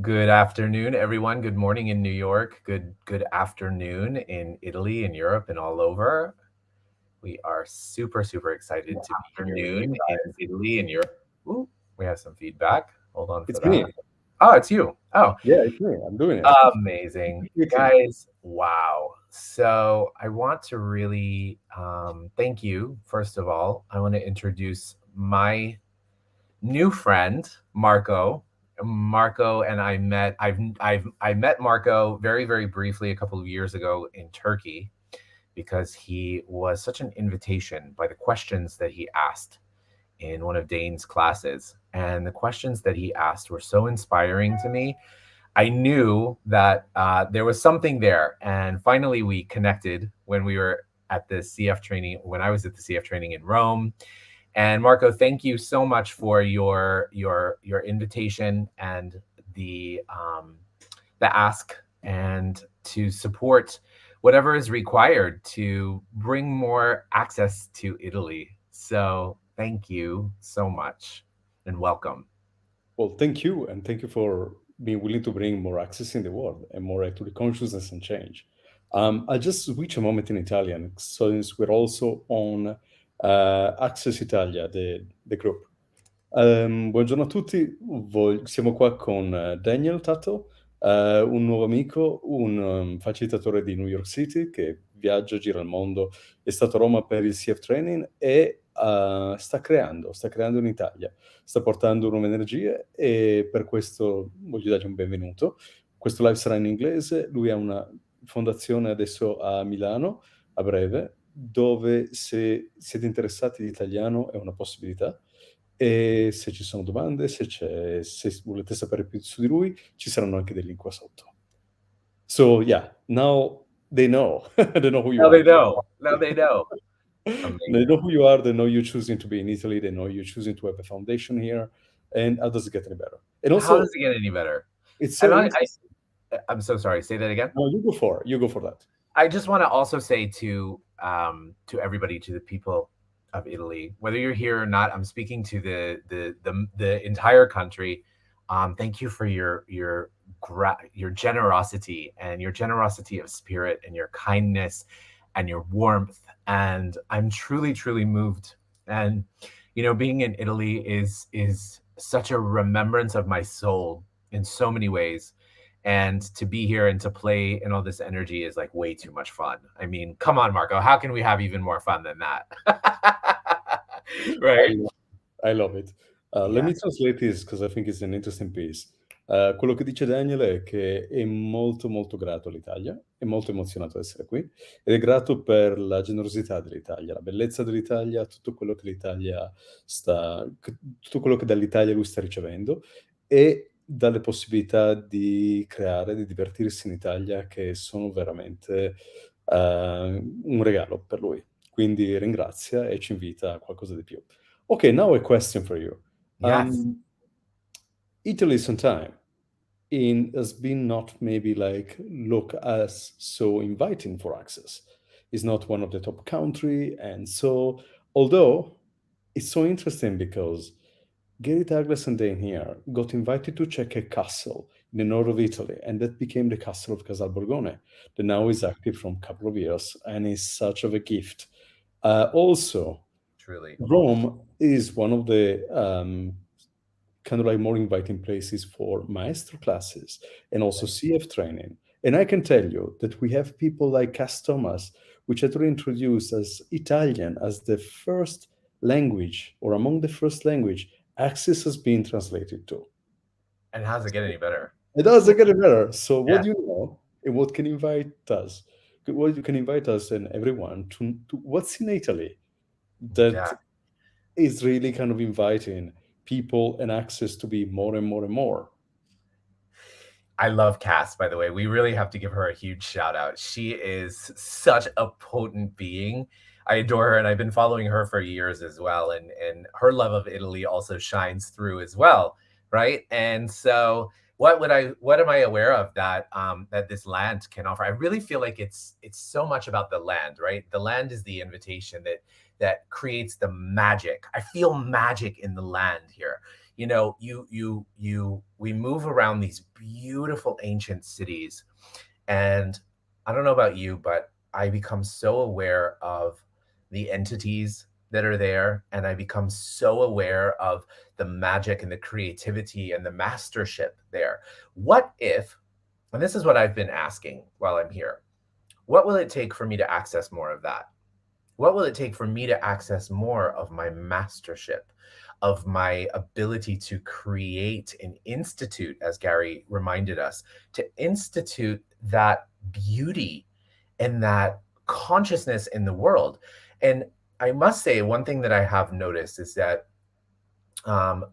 Good afternoon, everyone. Good morning in New York. Good afternoon in Italy and Europe and all over. We are super excited to be here Afternoon, in guys. Italy and Europe. Ooh, we have some feedback. Hold on for It's that. me. Oh, it's you. Oh, Yeah, it's me. I'm doing it. amazing. Meeting. Guys, wow. So I want to really thank you, first of all. I want to introduce my new friend, Marco. Marco and I met. I met Marco very briefly a couple of years ago in Turkey because he was such an invitation by the questions that he asked in one of Dane's classes. And the questions that he asked were so inspiring to me. I knew that there was something there. And finally, we connected when we were at the CF training, when I was at the CF training in Rome. And Marco, thank you so much for your invitation and the ask and to support whatever is required to bring more access to Italy. So thank you so much and welcome. Well, thank you, and thank you for being willing to bring more access in the world and more actually consciousness and change. I'll just switch a moment in Italian, since we're also on Access Italia, the group. Buongiorno a tutti, siamo qua con Daniel Tatto, un nuovo amico, un facilitatore di New York City che viaggia, gira il mondo, è stato a Roma per il CF Training e sta creando in Italia, sta portando nuove energie e per questo voglio dargli un benvenuto. Questo live sarà in inglese, lui ha una fondazione adesso a Milano, a breve, dove se siete interessati di italiano è una possibilità. E se ci sono domande, se volete sapere più su di lui, ci saranno anche dei link qua sotto. So yeah, now they know. They know who you Now are. they know. Now they know. They Amazing. know who you are. They know you're choosing to be in Italy. They know you're choosing to have a foundation here. And how does it get any better? And How does also, it get any better? it's And so interesting. I'm so sorry. Say that again. No, you go for that. I just want to also say to everybody, to the people of Italy, whether you're here or not, I'm speaking to the entire country. Thank you for your generosity and your generosity of spirit and your kindness and your warmth. And I'm truly moved. And being in Italy is such a remembrance of my soul in so many ways, and to be here and to play in all this energy is like way too much fun. I mean, come on, Marco, how can we have even more fun than that? I Right? love, I love it. Let me Yes. translate this because I think it's an interesting piece. Quello che dice Daniel è che è molto grato all'Italia, è molto emozionato ad essere qui ed è grato per la generosità dell'Italia, la bellezza dell'Italia, tutto quello che dall'Italia lui sta ricevendo e dalle possibilità di creare, di divertirsi in Italia che sono veramente un regalo per lui. Quindi ringrazia e ci invita a qualcosa di più. Okay, now a question for you. Yes. Italy sometime in has been not maybe like look as so inviting for access. It's not one of the top country, and so although it's so interesting because Gary Douglas and Dane here got invited to check a castle in the north of Italy, and that became the castle of Casal Borgone, that now is active from a couple of years and is such of a gift. Also, Truly. Rome is one of the kind of like more inviting places for maestro classes and also CF training. And I can tell you that we have people like Cass Thomas, which actually introduced as Italian as the first language or among the first language access has been translated to. And how's it get any better? It does get better. So what Yeah. do you know and what can invite us? What you can invite us and everyone to what's in Italy that Yeah. is really kind of inviting people and access to be more and more and more. I love Cass, by the way. We really have to give her a huge shout out. She is such a potent being. I adore her, and I've been following her for years as well. And her love of Italy also shines through as well, right? And so, what am I aware of that this land can offer? I really feel like it's so much about the land, right? The land is the invitation that creates the magic. I feel magic in the land here. We move around these beautiful ancient cities, and I don't know about you, but I become so aware of the entities that are there, and I become so aware of the magic and the creativity and the mastership there. What if, and this is what I've been asking while I'm here, what will it take for me to access more of that? What will it take for me to access more of my mastership, of my ability to create and institute, as Gary reminded us, to institute that beauty and that consciousness in the world? And I must say, one thing that I have noticed is that um,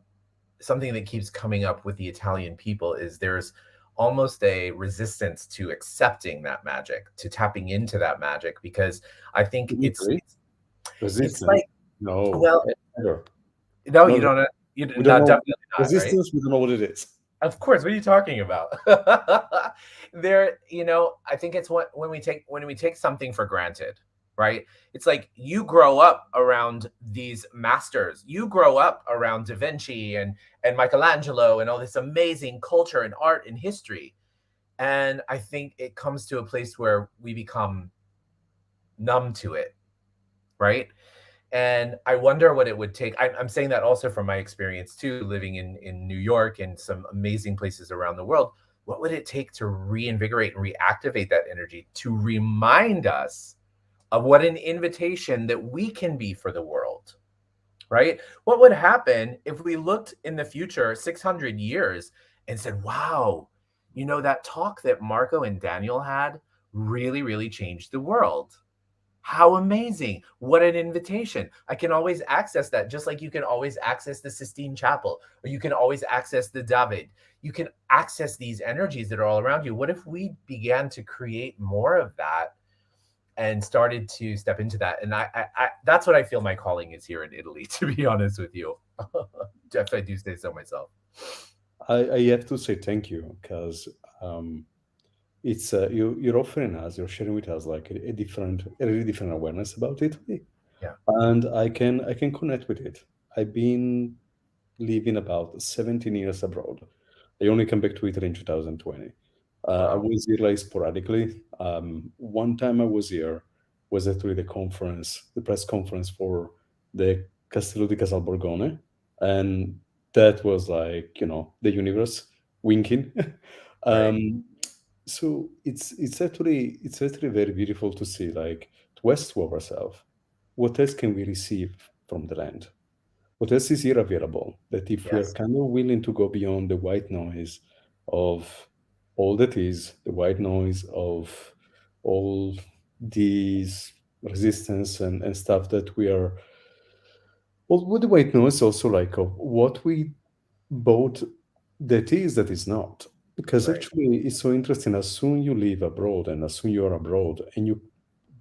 something that keeps coming up with the Italian people is there's almost a resistance to accepting that magic, to tapping into that magic, because I think Italy, it's resistance. like, No, well, never. no, you No, don't. You we don't not know definitely not, right? resistance. We don't know what it is. Of course. What are you talking about? There, I think it's what when we take something for granted, right? It's like you grow up around these masters. You grow up around Da Vinci and Michelangelo and all this amazing culture and art and history. And I think it comes to a place where we become numb to it, right? And I wonder what it would take. I'm saying that also from my experience too, living in New York and some amazing places around the world. What would it take to reinvigorate and reactivate that energy to remind us of what an invitation that we can be for the world, right? What would happen if we looked in the future 600 years and said, wow, that talk that Marco and Daniel had really, really changed the world? How amazing. What an invitation. I can always access that, just like you can always access the Sistine Chapel, or you can always access the David. You can access these energies that are all around you. What if we began to create more of that and started to step into that? And that's what I feel my calling is here in Italy, to be honest with you. If I do say so myself. I have to say thank you because um, it's you're offering us, you're sharing with us like a really different awareness about Italy, Yeah. and I can connect with it. I've been living about 17 years abroad. I only came back to Italy in 2020. I Wow. was here like sporadically. One time I was here was actually the press conference for the Castello di Casalborgone, and that was like the universe winking. Right. um, so it's actually very beautiful to see like to ask to ourselves, what else can we receive from the land? What else is here available? That if we are Yes. kind of willing to go beyond the white noise of all that is, the white noise of all these resistance and stuff that we are, well, with the white noise also like of what we both that is not. Because Right. actually it's so interesting, as soon you live abroad and as soon you're abroad and you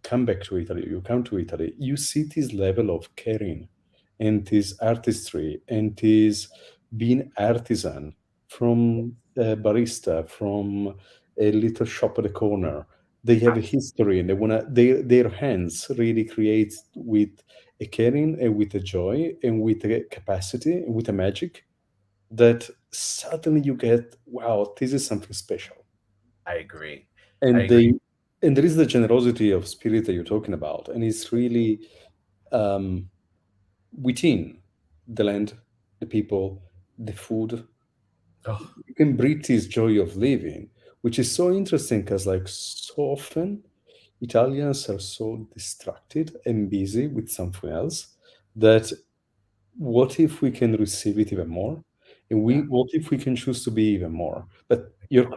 come back to Italy, you come to Italy, you see this level of caring and this artistry and this being artisan from a barista, from a little shop at the corner. They have a history and they wanna their hands really create with a caring and with a joy and with a capacity and with a magic that suddenly you get, wow, this is something special. I agree. I And agree. they and there is the generosity of spirit that you're talking about, and it's really um, within the land, the people, the food. Oh, You can breathe this joy of living, which is so interesting because, like, so often Italians are so distracted and busy with something else that what if we can receive it even more? And yeah. what if we can choose to be even more? But you're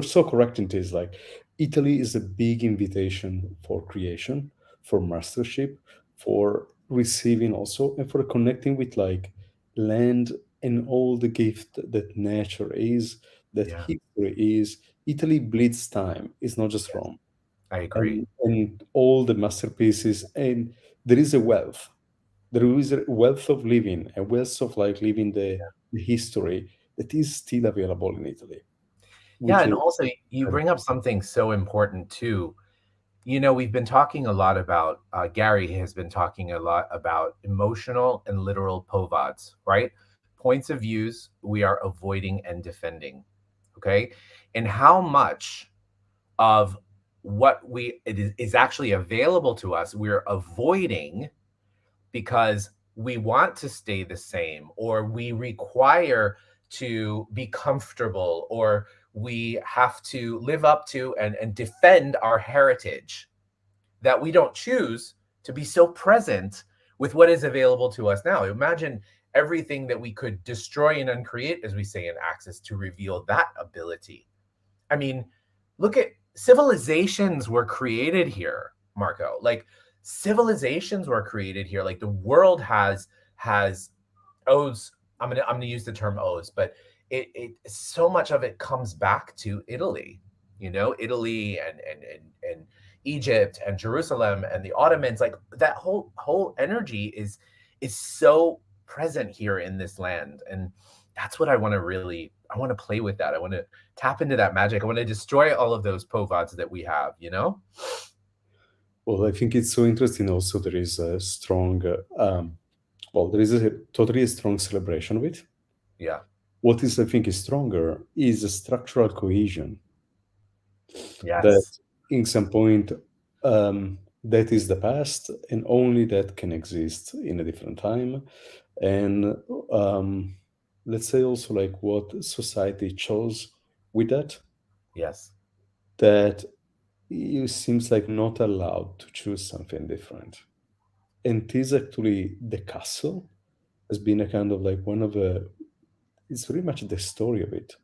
so correct in this. Like Italy is a big invitation for creation, for mastership, for receiving also, and for connecting with like land and all the gift that nature is, that Yeah. history is. Italy bleeds time. It's not just Yes. Rome, I agree. and all the masterpieces, and there is a wealth, there is a wealth of living, a wealth of like living the history that is still available in Italy, Yeah, which and is also you bring up something so important too. We've been talking a lot about, Gary has been talking a lot about emotional and literal povads, right? Points of views we are avoiding and defending. Okay. And how much of what is actually available to us we're avoiding because we want to stay the same, or we require to be comfortable, or we have to live up to and defend our heritage, that we don't choose to be so present with what is available to us now. Imagine everything that we could destroy and uncreate, as we say in Axis, to reveal that ability. I mean, look at civilizations were created here, Marco. Like civilizations were created here. Like the world has O's. I'm gonna use the term O's, but it so much of it comes back to Italy. Italy and Egypt and Jerusalem and the Ottomans. Like that whole energy is so present here in this land, and that's what I want to play with that. I want to tap into that magic. I want to destroy all of those povads that we have. Well, I think it's so interesting. Also, there is a strong, there is a totally a strong celebration of it. Yeah. What is, I think, is stronger is a structural cohesion that, Yes. in some point, that is the past, and only that can exist in a different time. And let's say also like what society chose with that, Yes. that you seems like not allowed to choose something different. And it is actually the castle has been a kind of like one of the, it's very much the story of it.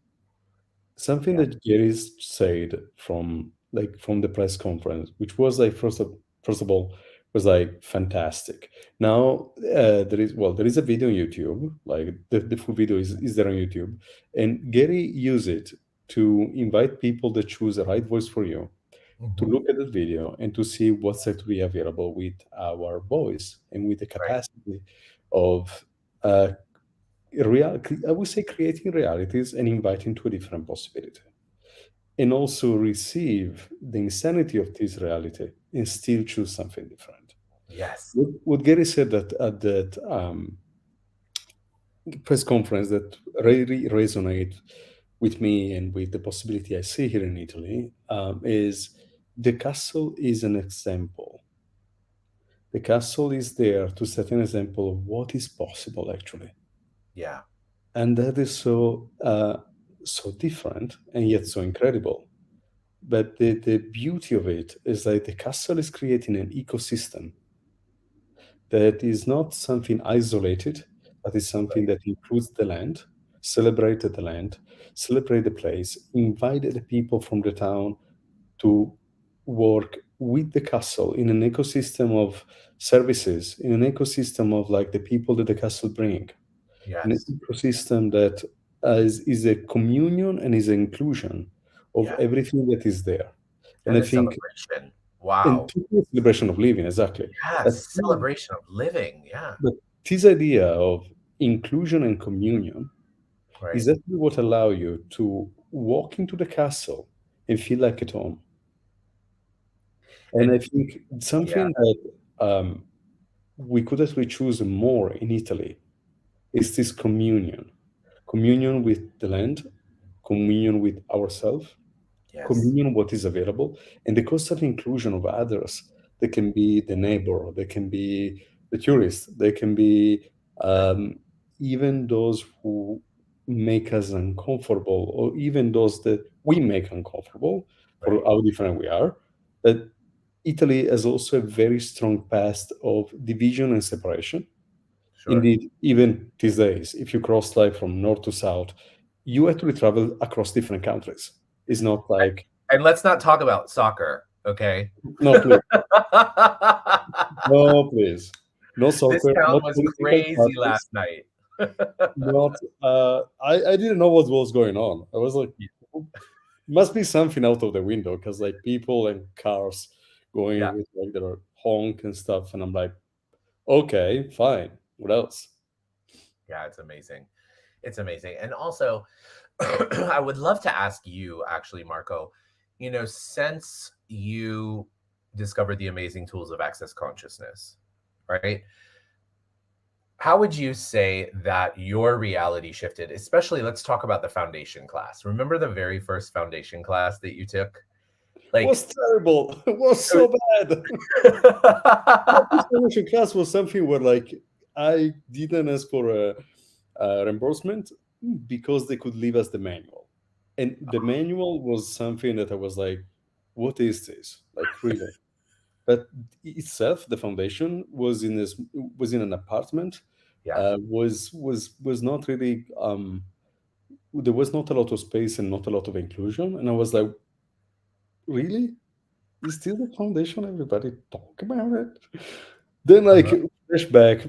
Something Yeah. that Gary said from the press conference, which was like first of all was like fantastic. Now there is a video on YouTube, like the full video is there on YouTube, and Gary used it to invite people that choose the right voice for you to Hmm. look at that video and to see what's actually available with our voice and with the Right. capacity of uh, reality. I would say creating realities and inviting to a different possibility, and also receive the insanity of this reality and still choose something different. Yes. What Gary said that at that press conference that really resonate with me and with the possibility I see here in Italy is the castle is an example. The castle is there to set an example of what is possible actually, Yeah. and that is so different and yet so incredible. But the beauty of it is that the castle is creating an ecosystem that is not something isolated, but is something Right. that includes the land, celebrated the land, celebrate the place, invited the people from the town to work with the castle in an ecosystem of services, in an ecosystem of like the people that the castle bring, in an Yes. ecosystem that is a communion and is an inclusion of Yeah. everything that is there. And And I a think, celebration. and Wow. to the celebration of living, exactly. But, Yes. Celebration of living. Yeah. but this idea of inclusion and communion is Right. actually what allow you to walk into the castle and feel like at home. And I And think yeah. something that we could actually choose more in Italy is this communion with the land, communion with ourselves, Yes. communion what is available, and the constant inclusion of others. They can be the neighbor, they can be the tourist, they can be Right. um, even those who make us uncomfortable, or even those that we make uncomfortable for Right. how different we are. But Italy has also a very strong past of division and separation. Sure. Indeed, even these days, if you cross like from north to south, you actually travel across different countries. It's not like, And let's not talk about soccer. Okay. no, please, no, please, no This soccer, town not was political crazy parties, last night. not. I didn't know what was going on. I was like, must be something out of the window because like people and cars Yeah. going with like their honk and stuff, and I'm like, okay, fine. What else? Yeah, it's amazing. It's amazing. And also, I would love to ask you, actually, Marco, since you discovered the amazing tools of access consciousness, right? How would you say that your reality shifted? Especially, let's talk about the foundation class. Remember the very first foundation class that you took? Like, Was terrible. It was it so bad. This foundation class was something where like I didn't ask for a reimbursement because they could leave us the manual, and the manual was something that I was like, "What is this?" Like really. But itself, the foundation was in an apartment. yeah, Was not really. There was not a lot of space and not a lot of inclusion, and I was like, "Really? Is still the foundation? Everybody talk about it." Then, like, uh-huh, flashback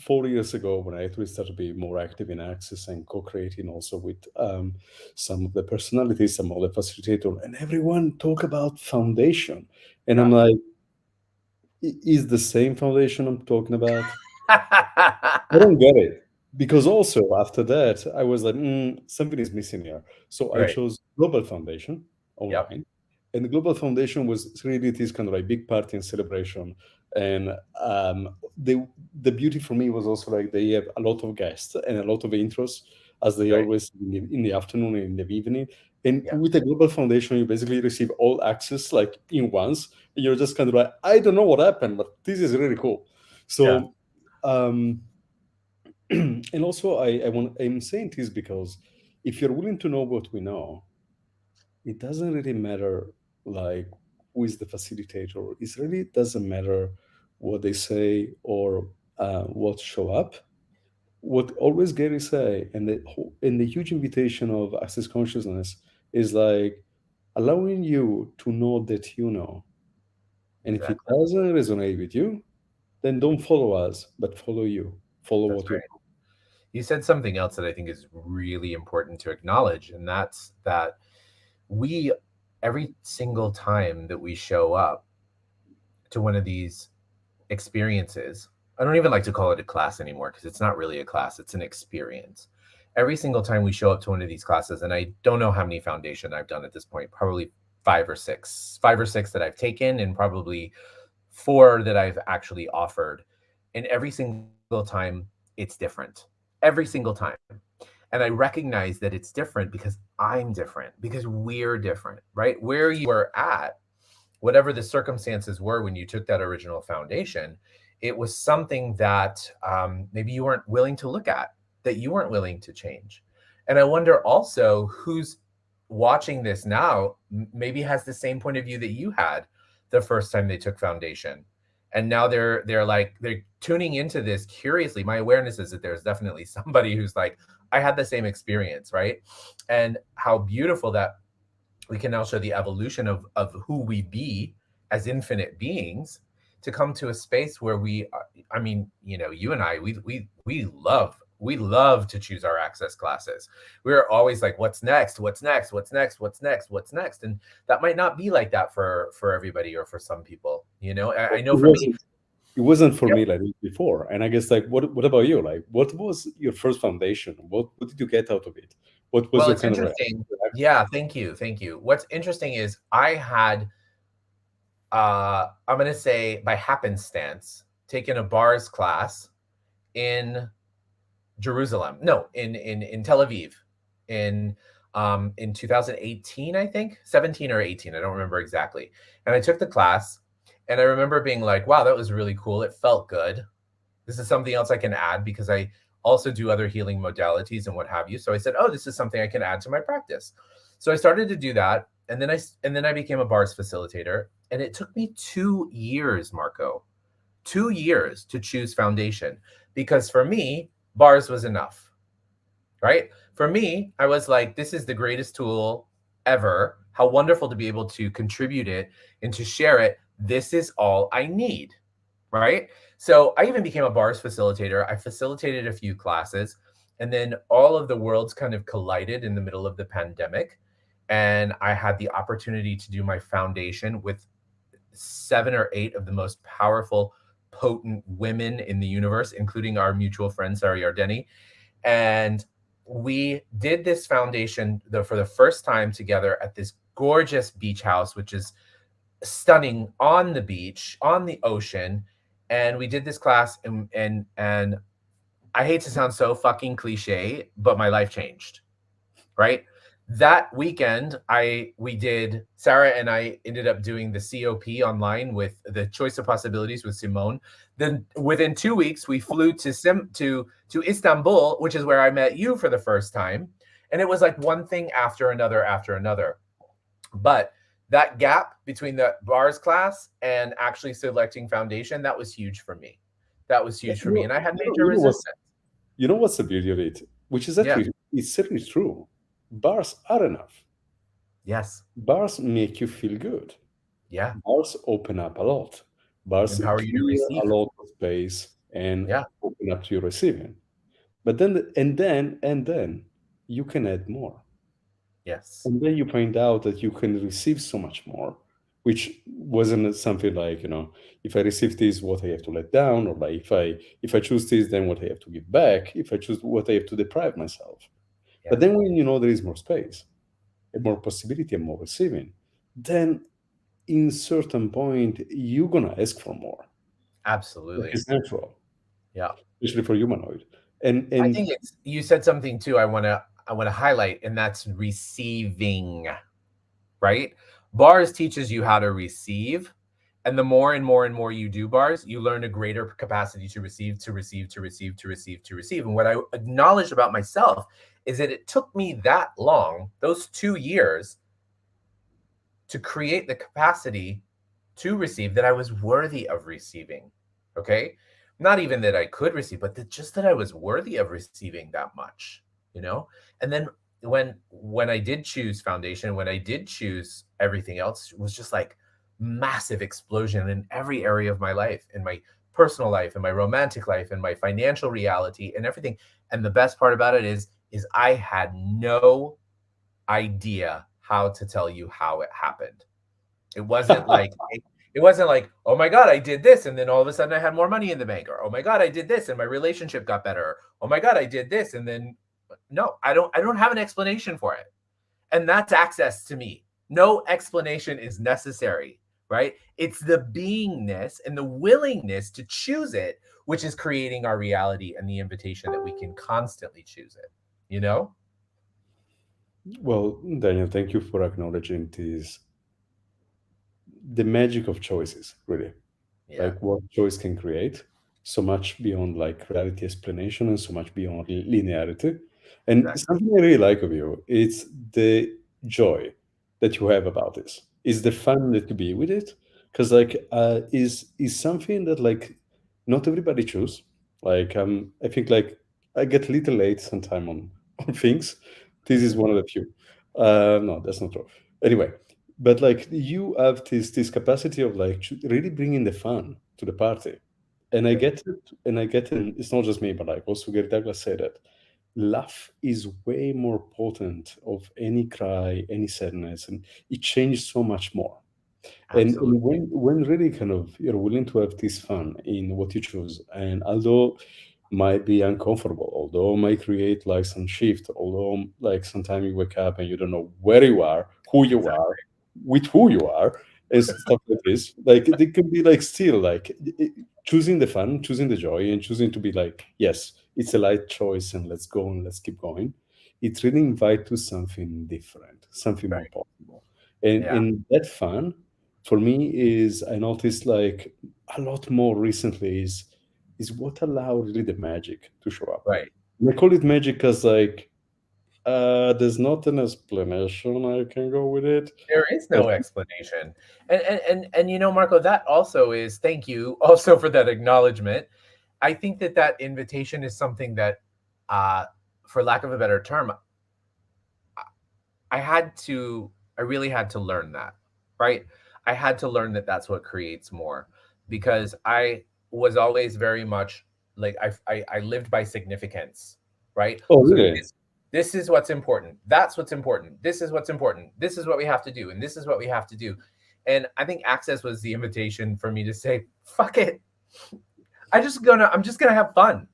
4 years ago when I actually started to be more active in Access and co-creating also with some of the personalities, some of the facilitator, and everyone talk about foundation. And I'm yeah. like, Is the same foundation I'm talking about? I don't get it. Because also after that, I was like, something is missing here. So I Right. chose Global Foundation Yep. online. And the Global Foundation was really this kind of like big party and celebration. And the beauty for me was also like they have a lot of guests and a lot of interests as they Right. always in the afternoon and in the evening. And Yeah. with the Global Foundation, you basically receive all access like in once. And you're just kind of like, I don't know what happened, but this is really cool. Yeah. So um, and also I'm saying this because if you're willing to know what we know, it doesn't really matter like who is the facilitator. It really doesn't matter what they say or what show up. What always Gary say and the huge invitation of access consciousness is like allowing you to know that you know. And if it Exactly. doesn't resonate with you, then don't follow us, but follow you. Follow That's what you right. You said something else that I think is really important to acknowledge, and that's that we, every single time that we show up to one of these experiences, I don't even like to call it a class anymore because it's not really a class, it's an experience. Every single time we show up to one of these classes, and I don't know how many foundation I've done at this point, probably five or six that I've taken, and probably four that I've actually offered. And every single time it's different. Every single time. And I recognize that it's different because I'm different, because we're different, right? Where you were at, whatever the circumstances were when you took that original foundation, it was something that maybe you weren't willing to look at, that you weren't willing to change. And I wonder also who's watching this now maybe has the same point of view that you had the first time they took foundation. And now they're like they're tuning into this curiously. My awareness is that there's definitely somebody who's like, I had the same experience, right? And how beautiful that we can now show the evolution of who we be as infinite beings to come to a space where we are, I mean, you know, you and I, we love to choose our access classes. We're always like, what's next, what's next, what's next, what's next, what's next. And that might not be like that for everybody or for some people, you know. I know It for me. wasn't for Yep. me like this before. And I guess like what about you? Like what was your first foundation? What did you get out of it? What was Well, your it's kind of interesting. Yeah, thank you. What's interesting is I had I'm going to say by happenstance, taken a bars class in Jerusalem. No, in Tel Aviv in 2018, I think, 17 or 18, I don't remember exactly. And I took the class and I remember being like, wow, that was really cool. It felt good. This is something else I can add because I also do other healing modalities and what have you. So I said, oh, this is something I can add to my practice. So I started to do that, and then I became a bars facilitator, and it took me 2 years, Marco, 2 years to choose foundation because for me, bars was enough, right? For me, I was like, this is the greatest tool ever. How wonderful to be able to contribute it and to share it. This is all I need, right? So I even became a bars facilitator. I facilitated a few classes, and then all of the worlds kind of collided in the middle of the pandemic. And I had the opportunity to do my foundation with 7 or 8 of the most powerful, potent women in the universe, including our mutual friend, Sari Ardeni. And we did this foundation for the first time together at this gorgeous beach house, which is stunning on the beach, on the ocean. And we did this class, and I hate to sound so fucking cliche, but my life changed, right? That weekend, I we did Sarah and I ended up doing the COP online with the Choice of Possibilities with Simone. Then within 2 weeks, we flew to Istanbul, which is where I met you for the first time. And it was like one thing after another. But that gap between the bars class and actually selecting foundation, that was huge for me. That was huge for me. And I had major resistance. You know what's the beauty of it? Which is Yeah. actually, it's certainly true. Bars are enough. Yes. Bars make you feel good. Yeah. Bars open up a lot. Bars Empower you to clear a receive. lot of space and Yeah. open up to your receiving. But then you can add more. Yes. And then you find out that you can receive so much more, which wasn't something like, if I receive this, what I have to let down, or like if I choose this, then what I have to give back, if I choose what I have to deprive myself. Yeah. But then when you know there is more space and more possibility and more receiving, then in certain point you're gonna ask for more. Absolutely. It's natural, Yeah. especially for humanoid. And I and think it's you said something too I want to highlight, and that's receiving, right? Bars teaches you how to receive, and the more and more and more you do bars, you learn a greater capacity to receive, to receive, to receive, to receive, to receive. And what I acknowledged about myself is that it took me that long, those 2 years, to create the capacity to receive, that I was worthy of receiving. Okay. Not even that I could receive, but just that I was worthy of receiving that much, you know? And then when I did choose foundation, when I did choose everything else, it was just like massive explosion in every area of my life, in my personal life, in my romantic life, in my financial reality, and everything. And the best part about it is I had no idea how to tell you how it happened. It wasn't like it wasn't like, "Oh my god, I did this, and then all of a sudden I had more money in the bank," or, "Oh my god, I did this and my relationship got better," or, "Oh my god, I did this and then." No, I don't have an explanation for it. And that's access to me. No explanation is necessary, right? It's the beingness and the willingness to choose it, which is creating our reality and the invitation that we can constantly choose it, you know? well, Daniel, thank you for acknowledging this, the magic of choices, really. Yeah, Like what choice can create so much beyond like reality explanation and so much beyond linearity. And exactly. something I really like of you, it's the joy that you have about this. Is the fun that you be with it. Because like is something that like not everybody choose. Like I think like I get a little late sometime on on things. This is one of the few. No, that's not true. Anyway, but like you have this capacity of like really bringing the fun to the party, and I Thank get it, and I get it. It's not just me, but like also Gary Douglas said that laugh is way more potent of any cry, any sadness, and it changes so much more. And Absolutely. when really kind of you're willing to have this fun in what you choose, and although might be uncomfortable, although might create like some shift, although like sometimes you wake up and you don't know where you are, who you Exactly. are, with who you are, and stuff like this. Like they can be like still like choosing the fun, choosing the joy, and choosing to be like, yes, it's a light choice, and let's go and let's keep going. It really invite to something different, something more Right. possible, and Yeah. in that fun for me is I noticed like a lot more recently is what allowed really the magic to show up. Right. And I call it magic because like there's not an explanation I can go with it. There is But no explanation. And you know, Marco, that also is, thank you also for that acknowledgement. I think that that invitation is something that, uh, for lack of a better term, I had to, I really had to learn that, right? I had to learn that that's what creates more, because I was always very much like I lived by significance, right? oh So really? this is what's important. That's what's important. This is what's important. This is what we have to do, and this is what we have to do. And I think access was the invitation for me to say, fuck it. I'm just gonna have fun.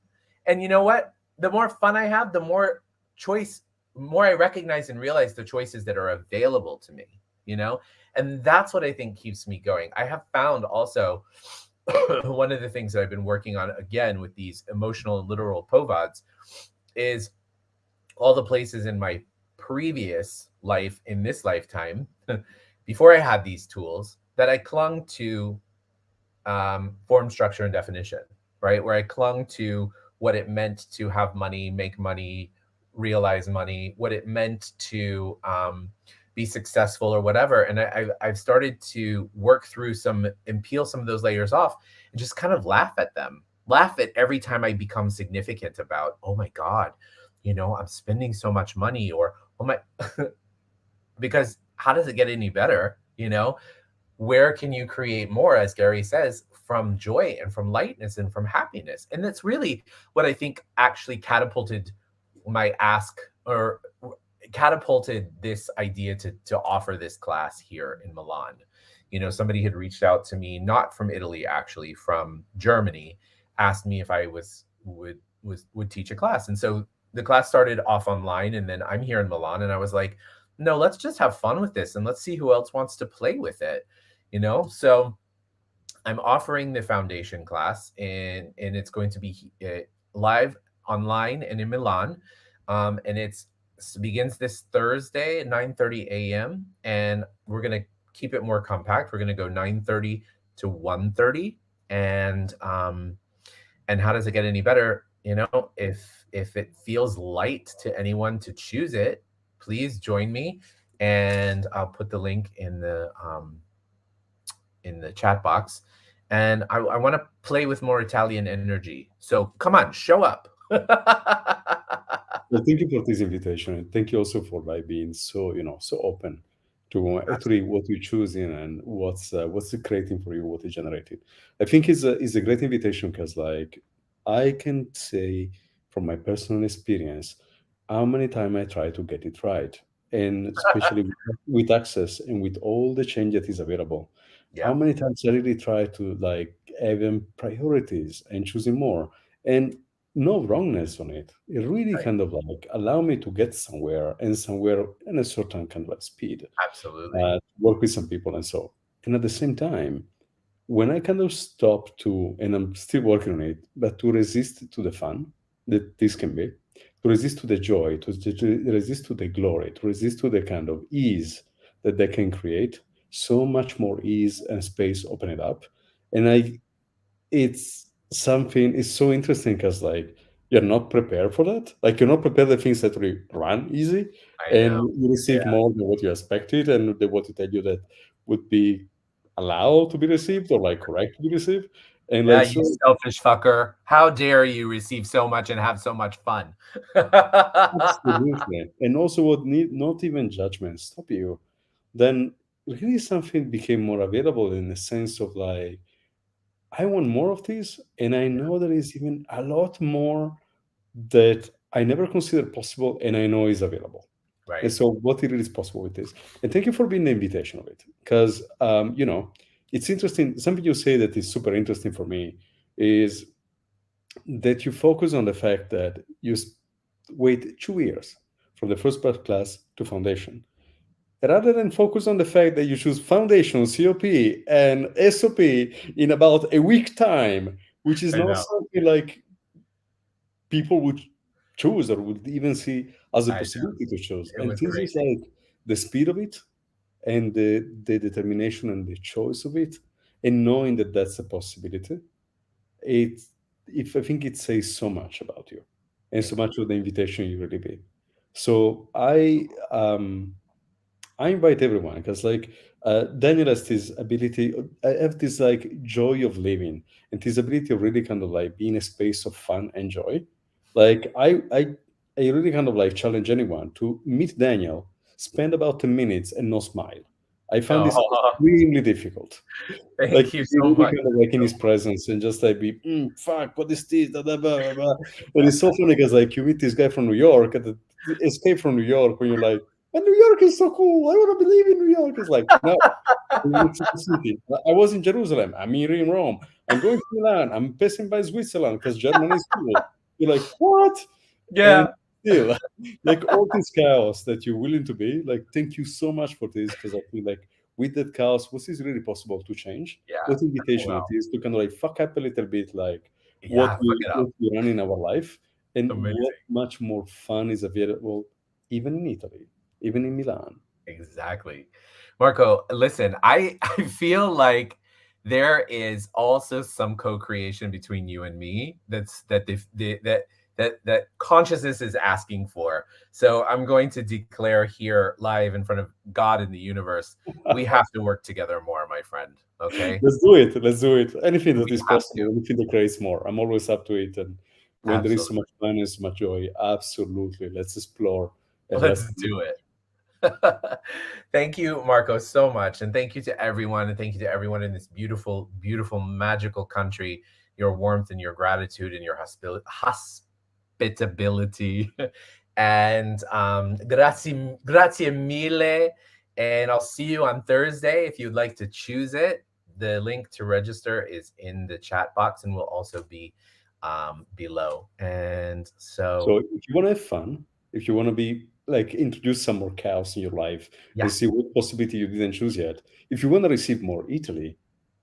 And you know what? The more fun I have, the choice more I recognize and realize the choices that are available to me, you know? And that's what I think keeps me going. I have found also one of the things that I've been working on again with these emotional and literal povads is all the places in my previous life, in this lifetime, before I had these tools, that I clung to form, structure, and definition, right? Where I clung to what it meant to have money, make money, realize money, what it meant to be successful or whatever. And I've started to work through some and peel some of those layers off and just kind of laugh at them, laugh at every time I become significant about, oh my God, I'm spending so much money, or, oh my, because how does it get any better? Where can you create more, as Gary says, from joy and from lightness and from happiness? And that's really what I think actually catapulted my ask, or catapulted this idea to offer this class here in Milan. Somebody had reached out to me, not from Italy, actually from Germany, asked me if I would teach a class. And so the class started off online, and then I'm here in Milan, and I was like, no, let's just have fun with this and let's see who else wants to play with it. So I'm offering the foundation class, and it's going to be live online and in Milan. And it begins this Thursday at 9:30 a.m. And we're going to keep it more compact. We're going to go 9:30 to 1:30. And how does it get any better? If it feels light to anyone to choose it, please join me, and I'll put the link in the chat box. And I want to play with more Italian energy. So come on, show up. Well, thank you for this invitation, and thank you also for being so open to actually what you're choosing and what's creating for you, what is generated. I think is a great invitation because I can say from my personal experience how many times I try to get it right, and especially with access and with all the change that is available. Yeah. How many times I really try to having priorities and choosing more, and no wrongness on it. It really Right. kind of allow me to get somewhere and somewhere in a certain kind of speed, Absolutely. work with some people and so. And at the same time, when I kind of stop to, and I'm still working on it, but to resist to the fun that this can be, to resist to the joy, to resist to the glory, to resist to the kind of ease that they can create, so much more ease and space open it up. And it's something, it's so interesting because you're not prepared for that. You're not prepared the things that really run easy, I and know. you receive Yeah. more than what you expected and what you tell you that would be allowed to be received or correct to be received. And Yeah, so you selfish fucker. How dare you receive so much and have so much fun? absolutely. And also what need not even judgment stop you, then really something became more available in the sense of I want more of this, and I know there is even a lot more that I never considered possible, and I know is available. And Right. so, what it is possible with this? And thank you for being the invitation of it, because it's interesting. Something you say that is super interesting for me is that you focus on the fact that wait 2 years from the first part class to foundation, rather than focus on the fact that you choose foundation, COP, and SOP in about a week time, which is I not know. something people would choose or would even see as a I know. possibility to choose. It And was this is crazy. the speed of it and the determination and the choice of it, and knowing that that's a possibility. It, if I think it says so much about you and so Thank you. much of the invitation you really be. So I invite everyone because Daniel has this ability. I have this joy of living and this ability of really kind of being a space of fun and joy. Like I really kind of challenge anyone to meet Daniel, spend about 10 minutes and not smile. I found this Oh, extremely difficult. Like thank you be so really much. kind of in his presence and just be fuck, what is this? Blah, blah, blah, blah, blah. And it's so funny because you meet this guy from New York at the Escape from New York when you're like, but New York is so cool. I want to believe in New York. It's like, no, I'm in Mexico City. I was in Jerusalem. I'm here in Rome. I'm going to Milan. I'm passing by Switzerland because Germany is cool. You're like, what? And Yeah. still, all this chaos that you're willing to be, thank you so much for this because I feel with that chaos, what is really possible to change? Yeah. What invitation it Well, is to kind of like fuck up a little bit, like yeah, fuck it up. what we run in our life, and what Amazing. much more fun is available even in Italy, even in Milan. Exactly. Marco, listen, I feel like there is also some co-creation between you and me that consciousness is asking for. So I'm going to declare here live in front of God in the universe, we have to work together more, my friend. Okay? Let's do it. Let's do it. Anything that We is have to. possible, anything that creates more. I'm always up to it. And when there is so Absolutely. much fun and so much joy, absolutely. Let's explore and let's Let's do it. Thank you, Marco, so much. And thank you to everyone. And thank you to everyone in this beautiful, beautiful, magical country. Your warmth and your gratitude and your hospitability. And grazie mille. And I'll see you on Thursday if you'd like to choose it. The link to register is in the chat box and will also be below. And So so, if you want to have fun, if you want to be like introduce some more chaos in your life and yeah, see what possibility you didn't choose yet, if you want to receive more Italy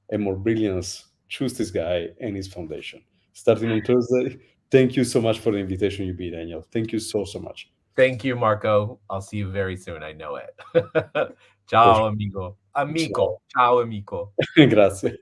and more brilliance, choose this guy and his foundation. Starting on Thursday. Thank you so much for the invitation, you be Daniel. Thank you so so much. thank you, Marco. I'll see you very soon. I know it. For Ciao, amigo. sure. Amico. Ciao, amico. Grazie.